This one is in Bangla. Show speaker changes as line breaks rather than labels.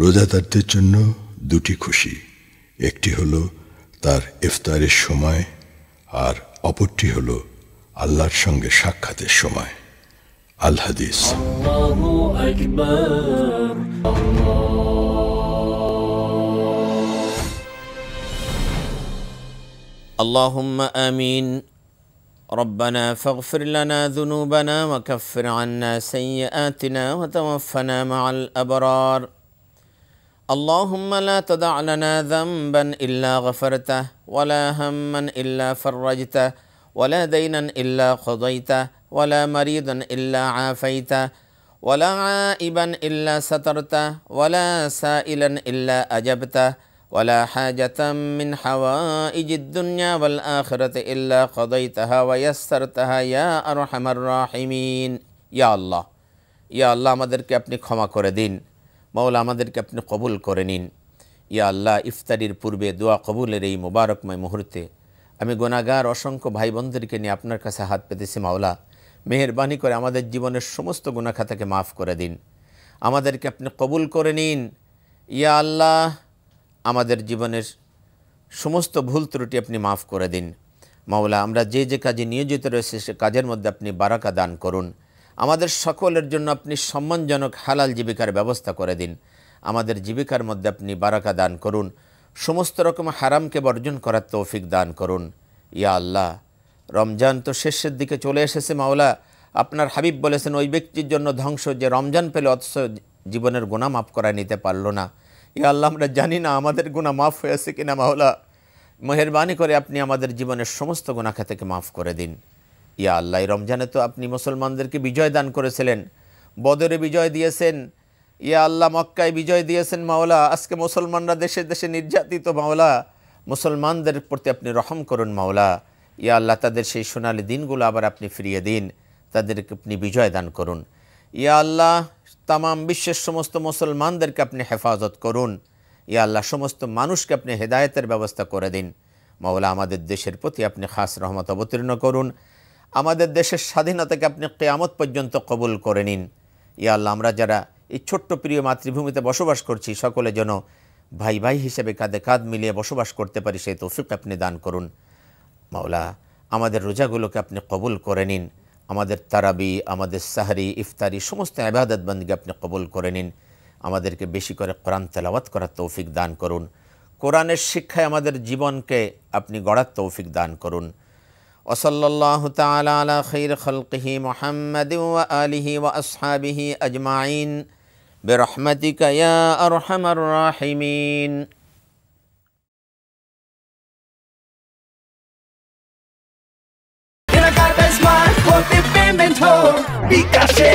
রোজাদারদের জন্য দুটি খুশি, একটি হলো তার ইফতারের সময় আর অপরটি হলো আল্লাহর সঙ্গে সাক্ষাতের সময়। আল হাদিস।
আল্লাহু আকবার।
اللهم آمين. ربنا فاغفر لنا ذنوبنا وكفر عنا سيئاتنا وتوفنا مع الأبرار. اللهم لا تدع لنا ذنبا إلا غفرته ولا هما إلا فرجته ولا دينا إلا قضيته ولا مريضا إلا عافيته ولا عائبا إلا سترته ولا سائلا إلا أجبته ولا حاجة من حوائج الدنيا والآخرة إلا قضيتها ويسرتها يا أرحم الراحمين. يا الله يا الله আমাদেরকে আপনি ক্ষমা করে দিন, মাওলা আমাদেরকে আপনি কবুল করে নিন। ইয়া আল্লাহ, ইফতারির পূর্বে দোয়া কবুলের এই মুবারকময় মুহূর্তে আমি গুনাহগার অসংখ্য ভাই বোনদেরকে নিয়ে আপনার কাছে হাত পেতেছি। মাওলা, মেহেরবানি করে আমাদের জীবনের সমস্ত গুনাহ খাতাকে মাফ করে দিন, আমাদেরকে আপনি কবুল করে নিন। ইয়া আল্লাহ, আমাদের জীবনের সমস্ত ভুল ত্রুটি আপনি মাফ করে দিন। মাওলা, আমরা যে যে কাজে নিয়োজিত রয়েছে সে কাজের মধ্যে আপনি বারাকা দান করুন। আমাদের সকলের জন্য আপনি সম্মানজনক হালাল জীবিকার ব্যবস্থা করে দিন। আমাদের জীবিকার মধ্যে আপনি বারাকা দান করুন। সমস্ত রকম হারামকে বর্জন করার তৌফিক দান করুন। ইয়া আল্লাহ, রমজান তো শেষের দিকে চলে এসেছে। মাওলা, আপনার হাবিব বলেছেন ওই ব্যক্তির জন্য ধ্বংস যে রমজান পেল অথচ জীবনের গুনাহ মাফ করায় নিতে পারল না। ইয়া আল্লাহ, আমরা জানি না আমাদের গুনাহ মাফ হয়েছে কিনা। মাওলা, মেহেরবানি করে আপনি আমাদের জীবনের সমস্ত গুনাহ খাতাকে মাফ করে দিন। ইয়া আল্লাহ, এই রমজানে তো আপনি মুসলমানদেরকে বিজয় দান করেছিলেন, বদরে বিজয় দিয়েছেন। ইয়া আল্লাহ, মক্কায় বিজয় দিয়েছেন। মাওলা, আজকে মুসলমানরা দেশে দেশে নির্যাতিত। মাওলা, মুসলমানদের প্রতি আপনি রহম করুন। মাওলা, ইয়া আল্লাহ, তাদের সেই সোনালী দিনগুলো আবার আপনি ফিরিয়ে দিন, তাদেরকে আপনি বিজয় দান করুন। ইয়া আল্লাহ, তামাম বিশ্বের সমস্ত মুসলমানদেরকে আপনি হেফাজত করুন। ইয়া আল্লাহ, সমস্ত মানুষকে আপনি হেদায়েতের ব্যবস্থা করে দিন। মাওলা, আমাদের দেশের প্রতি আপনি খাস রহমত অবতীর্ণ করুন। আমাদের দেশের স্বাধীনতাকে আপনি কিয়ামত পর্যন্ত কবুল করে নিন। ইয়া আল্লাহ, আমরা যারা এই ছোট্ট প্রিয় মাতৃভূমিতে বসবাস করছি সকলে যেন ভাই ভাই হিসেবে কাঁধে কাঁধ মিলিয়ে বসবাস করতে পারি, সেই তৌফিক আপনি দান করুন। মাওলা, আমাদের রোজাগুলোকে আপনি কবুল করে নিন। আমাদের তারাবি, আমাদের সাহরি, ইফতারি সমস্ত ইবাদত বন্দেগী আপনি কবুল করে নিন। আমাদেরকে বেশি করে কোরআন তেলাওয়াত করার তৌফিক দান করুন। কোরআনের শিক্ষায় আমাদের জীবনকে আপনি গড়ার তৌফিক দান করুন। ওয়াসাল্লাল্লাহু তাআলা আলা খাইর খালকিহি মুহাম্মাদিন ওয়া আলিহি ওয়া আসহাবিহি আজমাইন বিরহমাতিকা ইয়া আরহামার রাহিমিন।
কেনাকাটায় স্মার্ট হতে পেমেন্ট হোক বিকাশে।